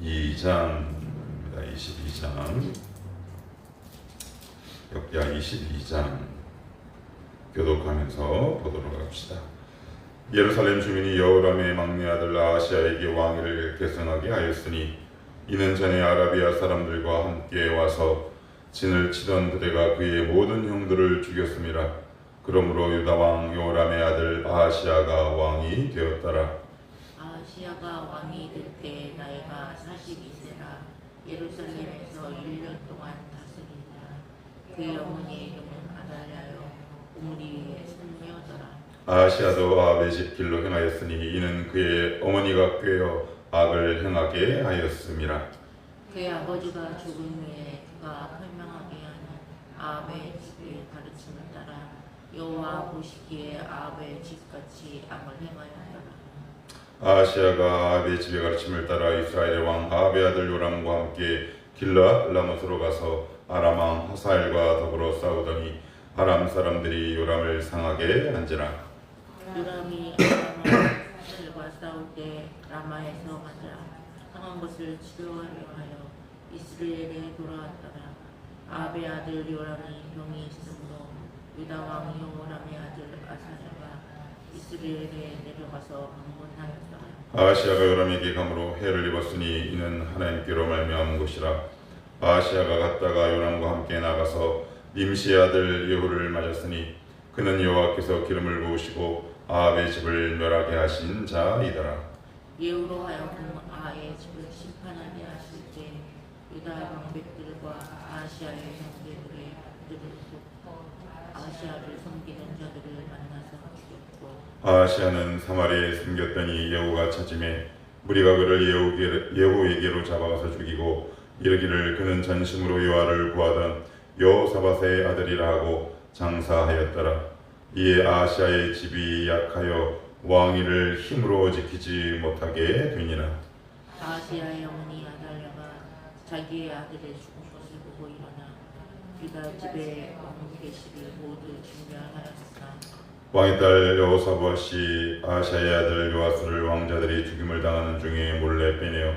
22장입니다. 22장. 역대하 22장 교독하면서 보도록 합시다. 예루살렘 주민이 여호람의 막내 아들 아하시야에게 왕위를 계승하게 하였으니 이는 전에 아라비아 사람들과 함께 와서 진을 치던 부대가 그의 모든 형들을 죽였음이라. 그러므로 유다 왕 여호람의 아들 아하시야가 왕이 되었더라. 아하시야가 왕이 될 때 나이가 42세라 예루살렘에서 1년 동안 다스리니라. 그의 어머니의 이름은 아달랴요 오므리의 손녀더라. 아하시야도 아합의 집 길로 행하였으니 이는 그의 어머니가 꾀어 악을 행하게 하였음이라. 그의 아버지가 죽은 후에 그가 설명하게 하는 아합의 집의 가르침을 따라 여호와 보시기에 아합의 집같이 악을 행하였더라. 아하시야가 아합의 집의 가르침을 따라 이스라엘 왕 아합의 아들 요람과 함께 길르앗 라못으로 가서 아람 왕 하사엘과 더불어 싸우더니 아람 사람들이 요람을 상하게 한지라. 요람이 아람 왕 하사엘과 싸울 때 라마에서 맞아 상한 것을 치료하려 하여 이스라엘에 돌아왔더라. 아합의 아들 요람이 병이 있으므로 유다 왕 여호람의 아들 아사랴가 이스라엘에 내려가서 방문하였더라. 아하시야가 요람에게 감으로 해를 입었으니 이는 하나님께로 말미암은 것이라. 아하시야가 갔다가 요람과 함께 나가서 님시의 아들 예후를 맞았으니 그는 여호와께서 기름을 부으시고 아합의 집을 멸하게 하신 자이더라. 예후로 하여금 아합의 집을 심판하게 하실 때 유다 방백들과 아하시야의 형제들의 아하시야를 섬기는 자들을 만나서 죽였고 아하시야는 사마리아에 숨겼더니 예후가 찾음에 무리가 그를 예후에게로 잡아가서 죽이고 이르기를 그는 전심으로 여호와를 구하던 여호사밧의 아들이라 하고 장사하였더라. 이에 아하시야의 집이 약하여 왕위를 힘으로 지키지 못하게 되니라. 아하시야의 어머니 아달랴가 자기의 아들의 죽은 것을 보고 일어나 유다 집의 왕계시를 모두 준비하였으나 왕의 딸 여호사밧이 아하시야의 아들 요아스를 왕자들이 죽임을 당하는 중에 몰래 빼내어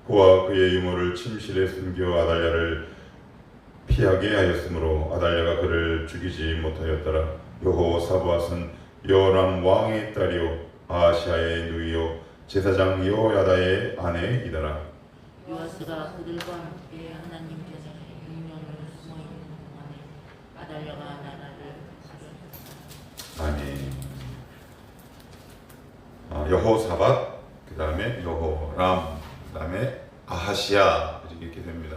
그와 그의 유모를 침실에 숨겨 아달랴를 피하게 하였으므로 아달랴가 그를 죽이지 못하였더라. 여호사밧은 여호람 왕의 딸이요 아하시야의 누이요 제사장 여호야다의 아내이더라. 요아스가 그들과 함께 하나님 전에 6년을 숨어 있는 동안에 아달랴가 나라를 아멘. 여호사밧, 그 다음에 여호람, 그 다음에 아하시야 이렇게 됩니다.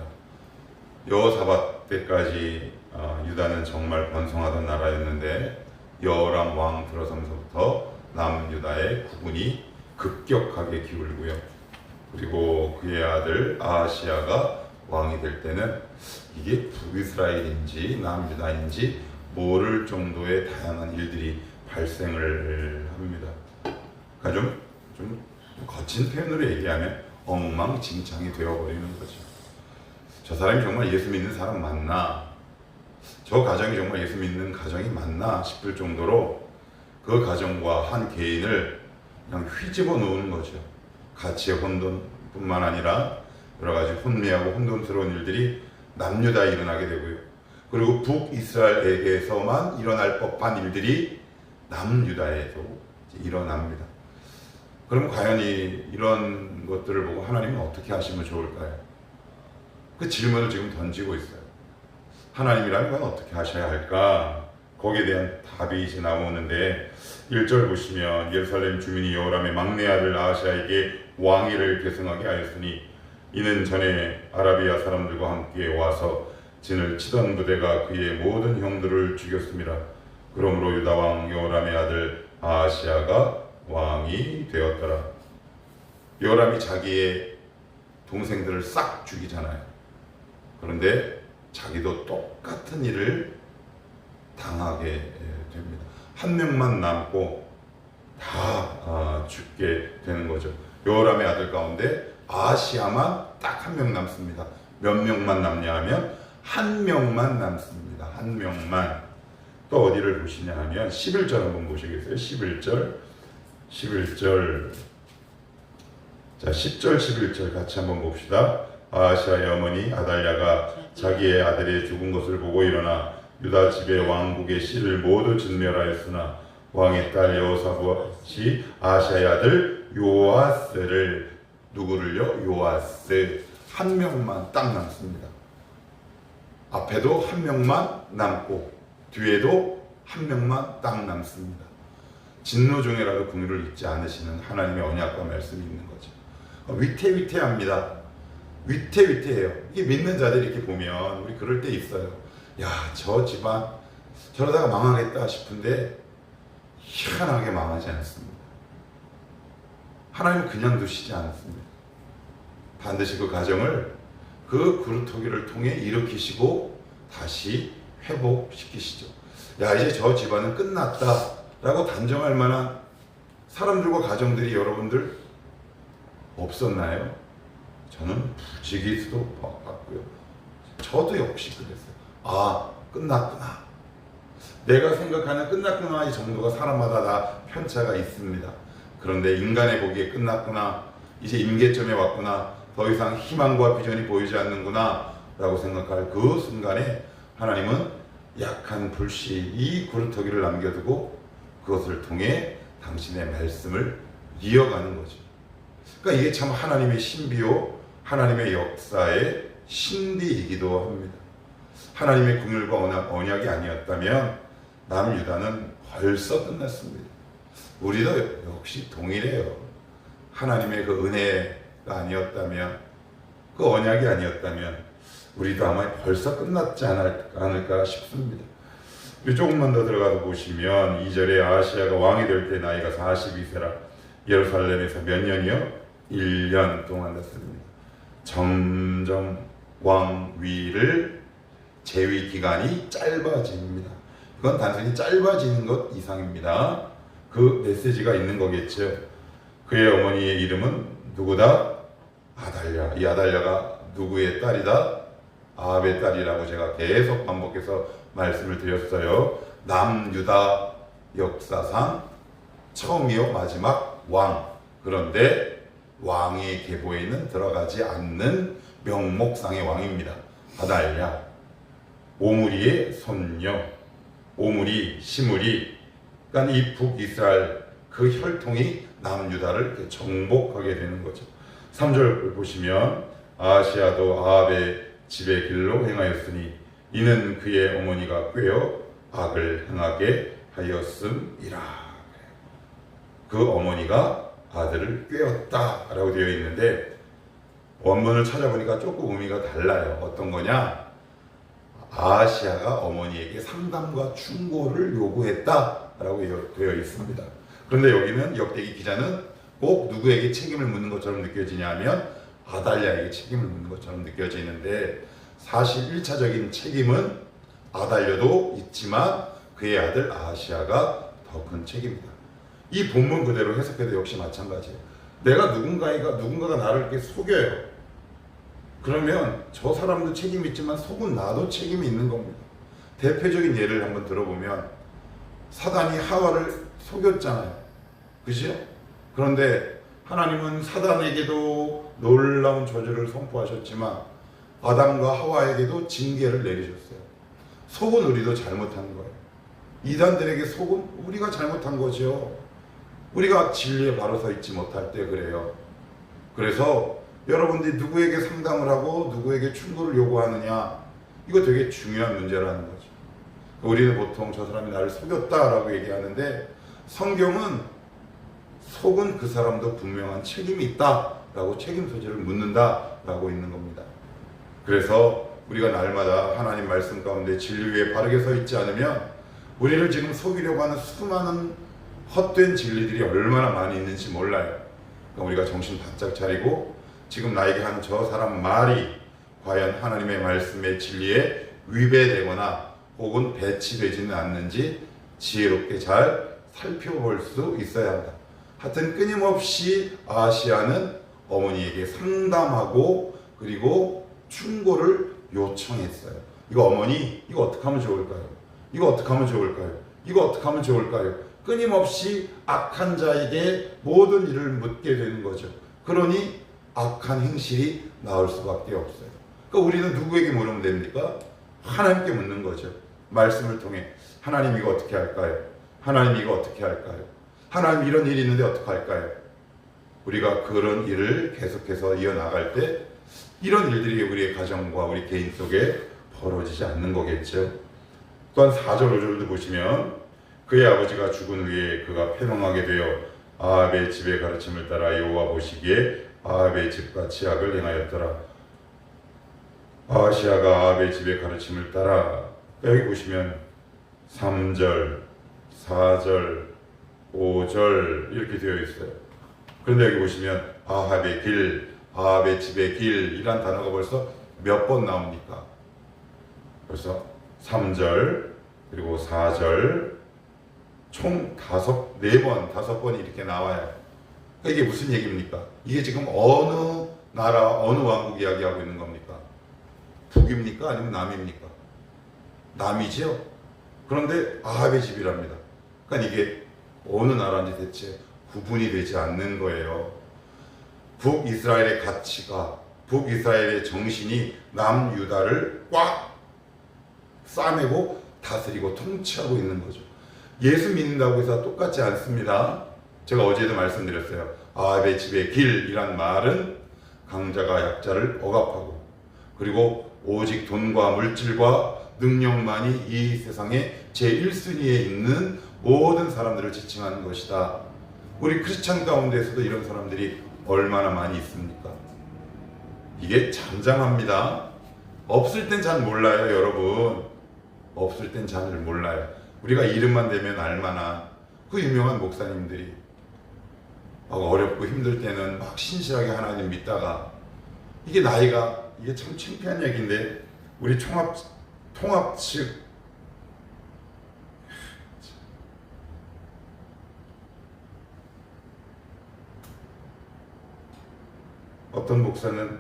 여호사밧 때까지 유다는 정말 번성하던 나라였는데 여호람 왕 들어서면서부터 남유다의 구분이 급격하게 기울고요. 그리고 그의 아들 아하시야가 왕이 될 때는 이게 북이스라엘인지 남유다인지 모를 정도의 다양한 일들이 발생을 합니다. 그러니까 좀 거친 표현으로 얘기하면 엉망진창이 되어버리는 거죠. 저 사람이 정말 예수 믿는 사람 맞나? 저 가정이 정말 예수 믿는 가정이 맞나 싶을 정도로 그 가정과 한 개인을 그냥 휘집어 놓는 거죠. 가치의 혼돈뿐만 아니라 여러 가지 혼미하고 혼돈스러운 일들이 남유다에 일어나게 되고요. 그리고 북이스라엘에게서만 일어날 법한 일들이 남유다에도 일어납니다. 그럼 과연 이런 것들을 보고 하나님은 어떻게 하시면 좋을까요? 그 질문을 지금 던지고 있어요. 하나님이라면 과연 어떻게 하셔야 할까? 거기에 대한 답이 이제 나오는데 1절 보시면 예루살렘 주민이 여호람의 막내 아들 아하시야에게 왕위를 계승하게 하였으니 이는 전에 아라비아 사람들과 함께 와서 진을 치던 부대가 그의 모든 형들을 죽였음이라. 그러므로 유다 왕 여호람의 아들 아하시야가 왕이 되었더라. 여호람이 자기의 동생들을 싹 죽이잖아요. 그런데 자기도 똑같은 일을 당하게 됩니다. 한 명만 남고 다 죽게 되는 거죠. 여호람의 아들 가운데 아하시야만 딱 한 명 남습니다. 몇 명만 남냐 하면 한 명만 남습니다. 한 명만. 또 어디를 보시냐 하면 11절 한번 보시겠어요? 11절 자, 10절 11절 같이 한번 봅시다. 아하시아의 어머니 아달랴가 자기의 아들이 죽은 것을 보고 일어나 유다 집의 왕국의 씨를 모두 진멸하였으나 왕의 딸 여호사밧이 아하시아의 아들 요아스를, 누구를요? 요아스 한 명만 딱 남습니다. 앞에도 한 명만 남고 뒤에도 한 명만 딱 남습니다. 진노 중에라도 긍휼을 잊지 않으시는 하나님의 언약과 말씀이 있는 거죠. 위태위태합니다. 위태위태해요. 이게 믿는 자들이 이렇게 보면 우리 그럴 때 있어요. 야, 저 집안 저러다가 망하겠다 싶은데 희한하게 망하지 않습니다. 하나님은 그냥 두시지 않습니다. 반드시 그 가정을 그 그루터기를 통해 일으키시고 다시 회복시키시죠. 야, 이제 저 집안은 끝났다 라고 단정할 만한 사람들과 가정들이 여러분들 없었나요? 저는 부지기수도 봤고요. 저도 역시 그랬어요. 아, 끝났구나. 내가 생각하는 끝났구나 이 정도가 사람마다 다 편차가 있습니다. 그런데 인간의 보기에 끝났구나, 이제 임계점에 왔구나, 더 이상 희망과 비전이 보이지 않는구나 라고 생각할 그 순간에 하나님은 약한 불씨 이 구루터기를 남겨두고 그것을 통해 당신의 말씀을 이어가는 거죠. 그러니까 이게 참 하나님의 신비요 하나님의 역사의 신비이기도 합니다. 하나님의 긍휼과 언약이 아니었다면 남유다는 벌써 끝났습니다. 우리도 역시 동일해요. 하나님의 그 은혜가 아니었다면, 그 언약이 아니었다면 우리도 아마 벌써 끝났지 않을까 싶습니다. 조금만 더 들어가서 보시면 2절에 아하시아가 왕이 될 때 나이가 42세라 예루살렘에서 몇 년이요? 1년 동안 됐습니다. 점점 왕위를 재위 기간이 짧아집니다. 이건 단순히 짧아지는 것 이상입니다. 그 메시지가 있는 거겠죠. 그의 어머니의 이름은 누구다? 아달랴. 이 아달랴가 누구의 딸이다? 아합의 딸이라고 제가 계속 반복해서 말씀을 드렸어요. 남유다 역사상 처음이요 마지막 왕. 그런데 왕의 계보에는 들어가지 않는 명목상의 왕입니다. 아달랴. 오므리의 손녀. 오므리, 시므리. 그러니까 이 북이스라엘 그 혈통이 남유다를 이렇게 정복하게 되는 거죠. 3절 보시면 아하시아도 아합의 집의 길로 행하였으니 이는 그의 어머니가 꾀어 악을 행하게 하였음이라. 그 어머니가 아들을 꾀었다라고 되어 있는데 원문을 찾아보니까 조금 의미가 달라요. 어떤 거냐? 아하시아가 어머니에게 상담과 충고를 요구했다라고 되어 있습니다. 그런데 여기는 역대기 기자는 꼭 누구에게 책임을 묻는 것처럼 느껴지냐 하면 아달랴에게 책임을 묻는 것처럼 느껴지는데 사실 1차적인 책임은 아달랴도 있지만 그의 아들 아하시아가 더 큰 책임이다. 이 본문 그대로 해석해도 역시 마찬가지예요. 내가 누군가가 나를 이렇게 속여요. 그러면 저 사람도 책임이 있지만 속은 나도 책임이 있는 겁니다. 대표적인 예를 한번 들어보면 사단이 하와를 속였잖아요. 그죠? 그런데 하나님은 사단에게도 놀라운 저주를 선포하셨지만 아담과 하와에게도 징계를 내리셨어요. 속은 우리도 잘못한 거예요. 이단들에게 속은 우리가 잘못한 거죠. 우리가 진리에 바로 서 있지 못할 때 그래요. 그래서 여러분들이 누구에게 상담을 하고 누구에게 충고를 요구하느냐, 이거 되게 중요한 문제라는 거죠. 우리는 보통 저 사람이 나를 속였다라고 얘기하는데 성경은 속은 그 사람도 분명한 책임이 있다라고 책임 소재를 묻는다라고 있는 겁니다. 그래서 우리가 날마다 하나님 말씀 가운데 진리 위에 바르게 서 있지 않으면 우리를 지금 속이려고 하는 수많은 헛된 진리들이 얼마나 많이 있는지 몰라요. 그러니까 우리가 정신 바짝 차리고 지금 나에게 한 저 사람 말이 과연 하나님의 말씀의 진리에 위배되거나 혹은 배치되지는 않는지 지혜롭게 잘 살펴볼 수 있어야 한다. 하여튼 끊임없이 아하시아는 어머니에게 상담하고 그리고 충고를 요청했어요. 이거 어머니, 이거 어떻게 하면 좋을까요? 이거 어떻게 하면 좋을까요? 이거 어떻게 하면 좋을까요? 끊임없이 악한 자에게 모든 일을 묻게 되는 거죠. 그러니 악한 행실이 나올 수밖에 없어요. 그러니까 우리는 누구에게 물으면 됩니까? 하나님께 묻는 거죠. 말씀을 통해 하나님 이거 어떻게 할까요? 하나님 이거 어떻게 할까요? 하나님 이런 일이 있는데 어떻게 할까요? 우리가 그런 일을 계속해서 이어나갈 때 이런 일들이 우리의 가정과 우리 개인 속에 벌어지지 않는 거겠죠. 또한 4절 5절도 보시면 그의 아버지가 죽은 후에 그가 패망하게 되어 아합의 집의 가르침을 따라 여호와 보시기에 아합의 집과 치악을 행하였더라. 아하시아가 아합의 집의 가르침을 따라, 여기 보시면 3절, 4절, 5절 이렇게 되어 있어요. 그런데 여기 보시면 아합의 길, 아합의 집의 길이란 단어가 벌써 몇 번 나옵니까? 벌써 3절 그리고 4절 총 4번, 5번이 이렇게 나와요. 이게 무슨 얘기입니까? 이게 지금 어느 나라, 어느 왕국 이야기하고 있는 겁니까? 북입니까? 아니면 남입니까? 남이죠. 그런데 아합의 집이랍니다. 그러니까 이게 어느 나라인지 대체 구분이 되지 않는 거예요. 북이스라엘의 가치가, 북이스라엘의 정신이 남유다를 꽉 싸매고 다스리고 통치하고 있는 거죠. 예수 믿는다고 해서 똑같지 않습니다. 제가 어제도 말씀드렸어요. 아합의 집의 길이란 말은 강자가 약자를 억압하고, 그리고 오직 돈과 물질과 능력만이 이 세상의 제1순위에 있는 모든 사람들을 지칭하는 것이다. 우리 크리스찬 가운데에서도 이런 사람들이 얼마나 많이 있습니까? 이게 잠잠합니다. 없을 땐 잘 몰라요, 여러분. 없을 땐 잘 몰라요. 우리가 이름만 대면 알만한 그 유명한 목사님들이 막 어렵고 힘들 때는 막 신실하게 하나님 믿다가, 이게 나이가, 이게 참 창피한 얘기인데, 우리 통합 측 어떤 목사는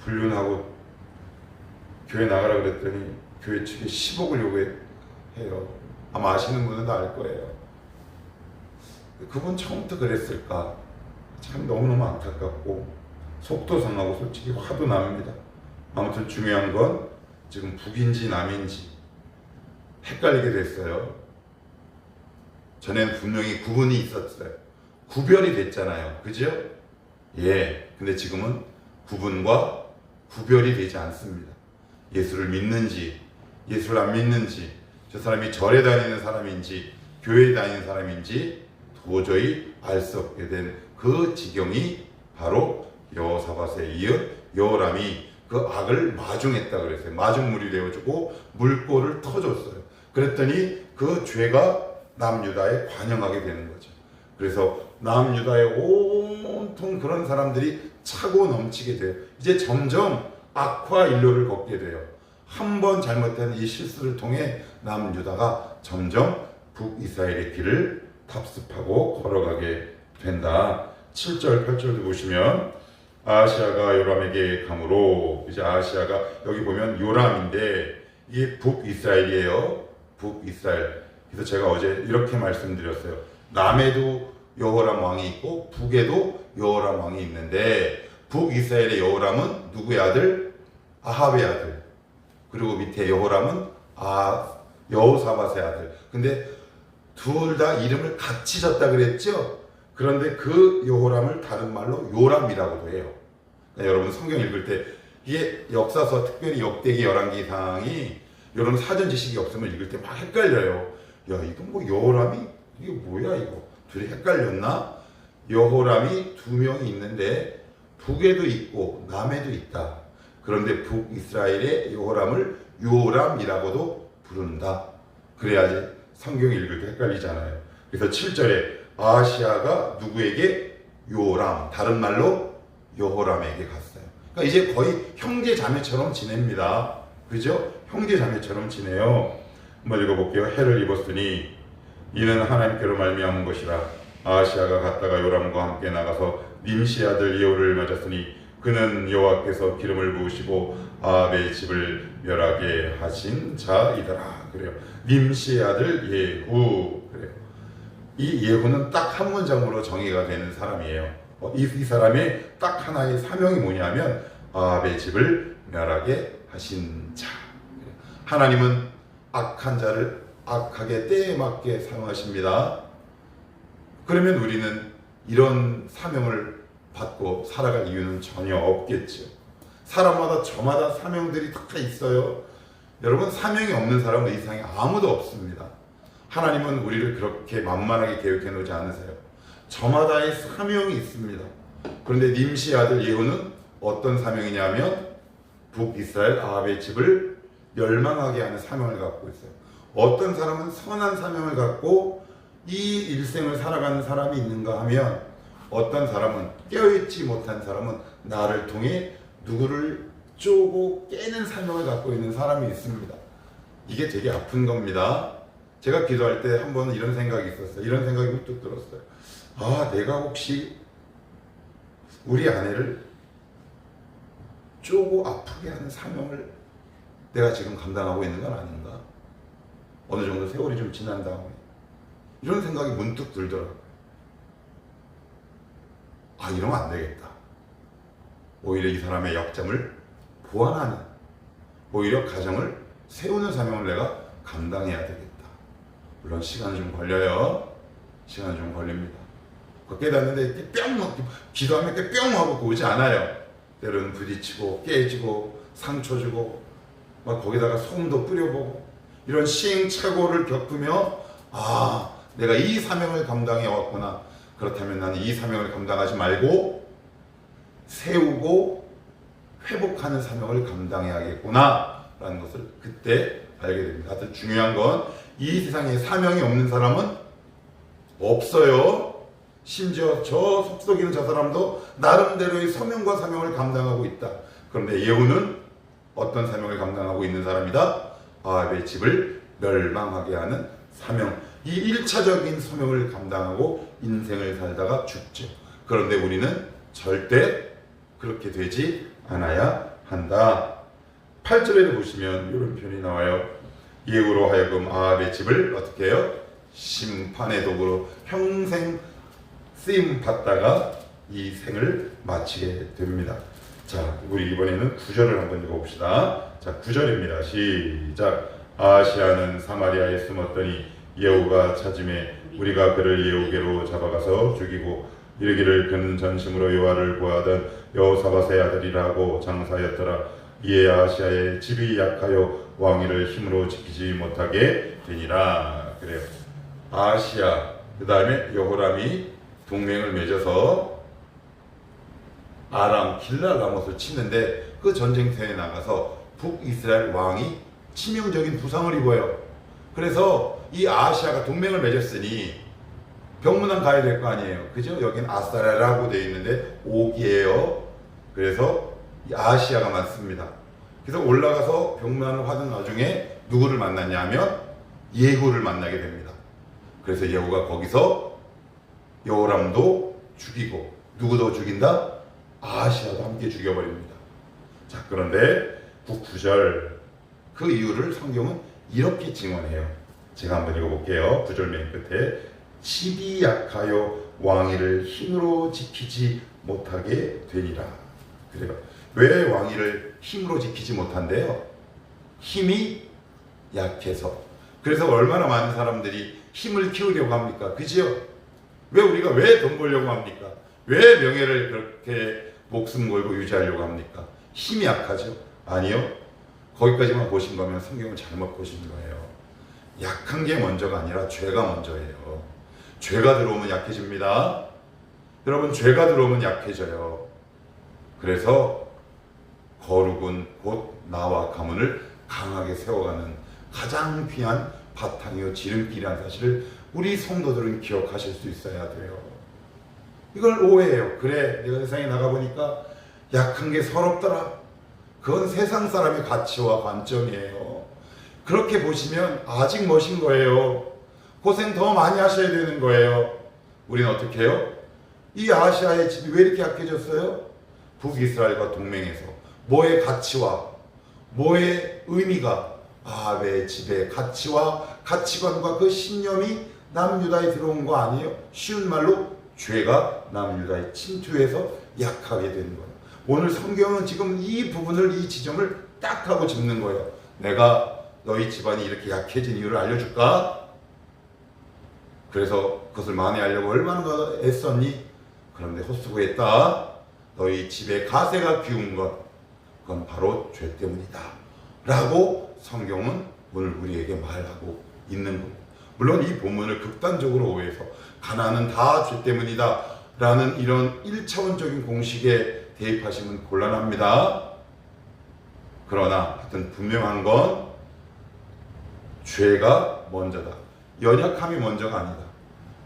불륜하고 교회 나가라 그랬더니 교회 측에 10억을 요구해요. 아마 아시는 분은 다 알 거예요. 그분 처음부터 그랬을까? 참 너무너무 안타깝고 속도 상하고 솔직히 화도 납니다. 아무튼 중요한 건 지금 북인지 남인지 헷갈리게 됐어요. 전에는 분명히 구분이 있었어요. 구별이 됐잖아요. 그죠? 예. 근데 지금은 구분과 구별이 되지 않습니다. 예수를 믿는지 예수를 안 믿는지, 저 사람이 절에 다니는 사람인지 교회에 다니는 사람인지 도저히 알 수 없게 된 그 지경이 바로 여호사밧에 이은 여호람이 그 악을 마중했다 그랬어요. 마중물이 되어주고 물꼬를 터줬어요. 그랬더니 그 죄가 남유다에 관영하게 되는 거죠. 그래서 남유다에 온통 그런 사람들이 차고 넘치게 돼요. 이제 점점 악화 일로를 걷게 돼요. 한 번 잘못된 이 실수를 통해 남유다가 점점 북이스라엘의 길을 답습하고 걸어가게 된다. 7절, 8절도 보시면 아하시아가 요람에게 가므로, 이제 아하시아가 여기 보면 요람인데 이게 북이스라엘이에요. 북이스라엘. 그래서 제가 어제 이렇게 말씀드렸어요. 남에도 여호람 왕이 있고 북에도 여호람 왕이 있는데, 북이스라엘의 여호람은 누구의 아들? 아합의 아들. 그리고 밑에 여호람은 여호사밧의 아들. 근데 둘 다 이름을 같이 졌다 그랬죠? 그런데 그 여호람을 다른 말로 요람이라고도 해요. 그러니까 여러분 성경 읽을 때 이게 역사서, 특별히 역대기 열왕기상이 여러분 사전 지식이 없으면 읽을 때 막 헷갈려요. 야, 이거 뭐 여호람이 이게 뭐야 이거? 둘이 헷갈렸나? 여호람이 두 명이 있는데 북에도 있고 남에도 있다. 그런데 북이스라엘의 여호람을 요람이라고도 부른다. 그래야지 성경 읽을 때 헷갈리잖아요. 그래서 7절에 아하시아가 누구에게? 요람, 다른 말로 여호람에게 갔어요. 그러니까 이제 거의 형제 자매처럼 지냅니다. 그죠? 형제 자매처럼 지내요. 한번 읽어볼게요. 해를 입었으니 이는 하나님께로 말미암은 것이라. 아하시아가 갔다가 요람과 함께 나가서 님시 아들 예후를 맞았으니 그는 여호와께서 기름을 부으시고 아합의 집을 멸하게 하신 자이더라. 그래요. 님시의 아들 예후. 그래요. 이 예후는 딱 한 문장으로 정의가 되는 사람이에요. 이 사람의 딱 하나의 사명이 뭐냐면 아합의 집을 멸하게 하신 자. 하나님은 악한 자를 악하게 때에 맞게 사용하십니다. 그러면 우리는 이런 사명을 받고 살아갈 이유는 전혀 없겠죠. 사람마다 저마다 사명들이 다 있어요. 여러분, 사명이 없는 사람은 이 세상에 아무도 없습니다. 하나님은 우리를 그렇게 만만하게 계획해 놓지 않으세요. 저마다의 사명이 있습니다. 그런데 님시의 아들 예후는 어떤 사명이냐면 북이스라엘 아합의 집을 멸망하게 하는 사명을 갖고 있어요. 어떤 사람은 선한 사명을 갖고 이 일생을 살아가는 사람이 있는가 하면, 어떤 사람은 깨어있지 못한 사람은 나를 통해 누구를 쪼고 깨는 사명을 갖고 있는 사람이 있습니다. 이게 되게 아픈 겁니다. 제가 기도할 때 한 번은 이런 생각이 있었어요. 이런 생각이 문득 들었어요. 아, 내가 혹시 우리 아내를 쪼고 아프게 하는 사명을 내가 지금 감당하고 있는 건 아닌가? 어느 정도 세월이 좀 지난 다음에 이런 생각이 문득 들더라고요. 아, 이러면 안 되겠다. 오히려 이 사람의 약점을 보완하는, 오히려 가정을 세우는 사명을 내가 감당해야 되겠다. 물론 시간은 좀 걸려요. 시간은 좀 걸립니다. 깨닫는데 이렇게 뿅, 기도하면 이렇게 뿅 하고 오지 않아요. 때로는 부딪히고 깨지고 상처 주고 막 거기다가 소금도 뿌려보고 이런 시행착오를 겪으며, 아, 내가 이 사명을 감당해 왔구나. 그렇다면 나는 이 사명을 감당하지 말고 세우고 회복하는 사명을 감당해야겠구나 라는 것을 그때 알게 됩니다. 하여튼 중요한 건 이 세상에 사명이 없는 사람은 없어요. 심지어 저 속썩이는 저 사람도 나름대로의 소명과 사명을 감당하고 있다. 그런데 예후는 어떤 사명을 감당하고 있는 사람이다? 아합의 집을 멸망하게 하는 사명, 이 1차적인 소명을 감당하고 인생을 살다가 죽죠. 그런데 우리는 절대 그렇게 되지 않아야 한다. 8절에 보시면 이런 표현이 나와요. 예후로 하여금 아합의 집을 어떻게 해요? 심판의 도구로 평생 쓰임 받다가 이 생을 마치게 됩니다. 자, 우리 이번에는 9절을 한번 읽어봅시다. 자, 9절입니다. 시작. 아하시야는 사마리아에 숨었더니 예후가 찾음에 우리가 그를 예후계로 잡아가서 죽이고 이르기를 그는 전심으로 여호와를 구하던 여호사밧의 아들이라 하고 장사하였더라. 이에 아하시야의 집이 약하여 왕위를 힘으로 지키지 못하게 되니라. 그래요. 아하시야, 그 다음에 여호람이 동맹을 맺어서 아람 길랄라못을 치는데 그 전쟁터에 나가서 북이스라엘 왕이 치명적인 부상을 입어요. 그래서 이 아하시야가 동맹을 맺었으니 병문안 가야 될 거 아니에요. 그죠? 여긴 아사라라고 되어 있는데 옥이에요. 그래서 이 아하시야가 맞습니다. 그래서 올라가서 병문안을 하던 와중에 누구를 만났냐면 예후를 만나게 됩니다. 그래서 예후가 거기서 여호람도 죽이고 누구도 죽인다? 아하시야도 함께 죽여버립니다. 자, 그런데 9절 그 이유를 성경은 이렇게 증언해요. 제가 한번 읽어볼게요. 9절 맨 끝에 집이 약하여 왕위를 힘으로 지키지 못하게 되니라. 그래요. 왜 왕위를 힘으로 지키지 못한대요? 힘이 약해서. 그래서 얼마나 많은 사람들이 힘을 키우려고 합니까? 그지요? 우리가 왜 돈 벌려고 합니까? 왜 명예를 그렇게 목숨 걸고 유지하려고 합니까? 힘이 약하죠? 아니요. 거기까지만 보신 거면 성경을 잘못 보신 거예요. 약한 게 먼저가 아니라 죄가 먼저예요. 죄가 들어오면 약해집니다. 여러분, 죄가 들어오면 약해져요. 그래서 거룩은 곧 나와 가문을 강하게 세워가는 가장 귀한 바탕이요 지름길이라는 사실을 우리 성도들은 기억하실 수 있어야 돼요. 이걸 오해해요. 그래, 내가 세상에 나가보니까 약한 게 서럽더라. 그건 세상 사람의 가치와 관점이에요. 그렇게 보시면 아직 멋인 거예요. 고생 더 많이 하셔야 되는 거예요. 우리는 어떻게 해요? 이 아시아의 집이 왜 이렇게 약해졌어요? 북이스라엘과 동맹해서 뭐의 가치와 뭐의 의미가 아합의 집의 가치와 가치관과 그 신념이 남유다에 들어온 거 아니에요? 쉬운 말로 죄가 남유다에 침투해서 약하게 되는 거예요. 오늘 성경은 지금 이 부분을, 이 지점을 딱 하고 짚는 거예요. 내가 너희 집안이 이렇게 약해진 이유를 알려줄까? 그래서 그것을 만회하려고 얼마나 애썼니? 그런데 헛수고했다. 너희 집에 가세가 기운 것, 그건 바로 죄 때문이다 라고 성경은 오늘 우리에게 말하고 있는 겁니다. 물론 이 본문을 극단적으로 오해해서 가난은 다 죄 때문이다 라는 이런 1차원적인 공식에 대입하시면 곤란합니다. 그러나 하여튼 분명한 건 죄가 먼저다. 연약함이 먼저가 아니다.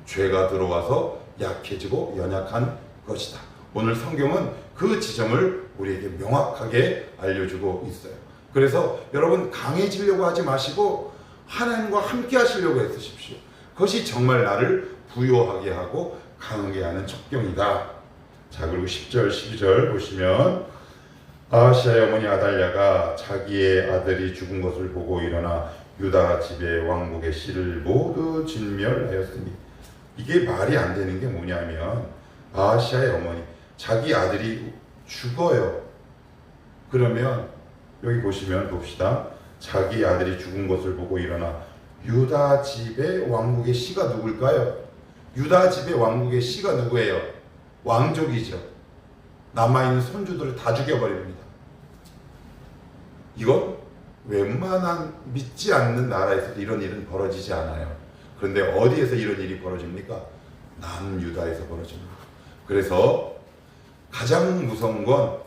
죄가 들어와서 약해지고 연약한 것이다. 오늘 성경은 그 지점을 우리에게 명확하게 알려주고 있어요. 그래서 여러분 강해지려고 하지 마시고 하나님과 함께 하시려고 애쓰십시오. 그것이 정말 나를 부요하게 하고 강하게 하는 첩경이다. 자, 그리고 10절 12절 보시면 아하시아의 어머니 아달랴가 자기의 아들이 죽은 것을 보고 일어나 유다 집의 왕국의 씨를 모두 진멸하였으니, 이게 말이 안 되는 게 뭐냐면 아하시아의 어머니, 자기 아들이 죽어요. 그러면 여기 보시면 봅시다. 자기 아들이 죽은 것을 보고 일어나 유다 집의 왕국의 씨가 누굴까요? 유다 집의 왕국의 씨가 누구예요? 왕족이죠. 남아있는 손주들을 다 죽여버립니다. 이건 웬만한 믿지 않는 나라에서도 이런 일은 벌어지지 않아요. 그런데 어디에서 이런 일이 벌어집니까? 남유다에서 벌어집니다. 그래서 가장 무서운 건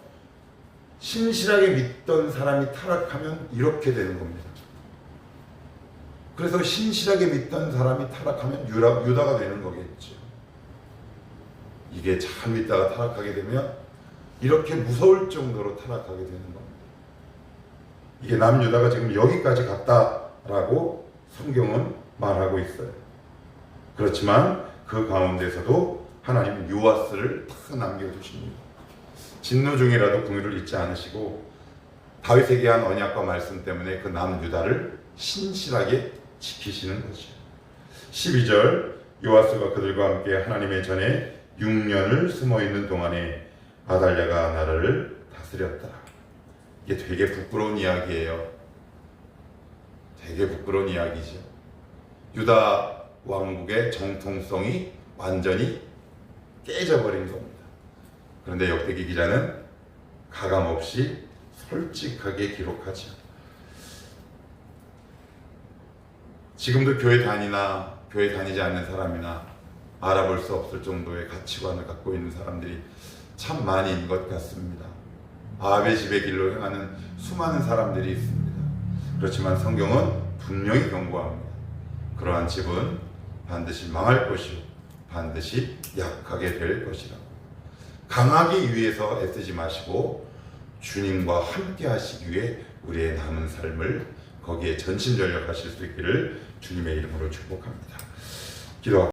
신실하게 믿던 사람이 타락하면 이렇게 되는 겁니다. 그래서 신실하게 믿던 사람이 타락하면 유다가 되는 거겠죠. 이게 잘 믿다가 타락하게 되면 이렇게 무서울 정도로 타락하게 되는 겁니다. 이게 남유다가 지금 여기까지 갔다라고 성경은 말하고 있어요. 그렇지만 그 가운데서도 하나님은 요아스를 딱 남겨두십니다. 진노 중이라도 긍휼을 잊지 않으시고 다윗에게 한 언약과 말씀 때문에 그 남유다를 신실하게 지키시는 것이죠. 12절 요아스가 그들과 함께 하나님의 전에 6년을 숨어있는 동안에 아달랴가 나라를 다스렸다. 이게 되게 부끄러운 이야기예요. 되게 부끄러운 이야기죠. 유다 왕국의 정통성이 완전히 깨져버린 겁니다. 그런데 역대기 기자는 가감없이 솔직하게 기록하죠. 지금도 교회 다니지 않는 사람이나 알아볼 수 없을 정도의 가치관을 갖고 있는 사람들이 참 많이 있는 것 같습니다. 아합의 집의 길로 행하는 수많은 사람들이 있습니다. 그렇지만 성경은 분명히 경고합니다. 그러한 집은 반드시 망할 것이요 반드시 약하게 될 것이라고. 강하기 위해서 애쓰지 마시고 주님과 함께 하시기 위해 우리의 남은 삶을 거기에 전심전력하실 수 있기를 주님의 이름으로 축복합니다. 기도합니다.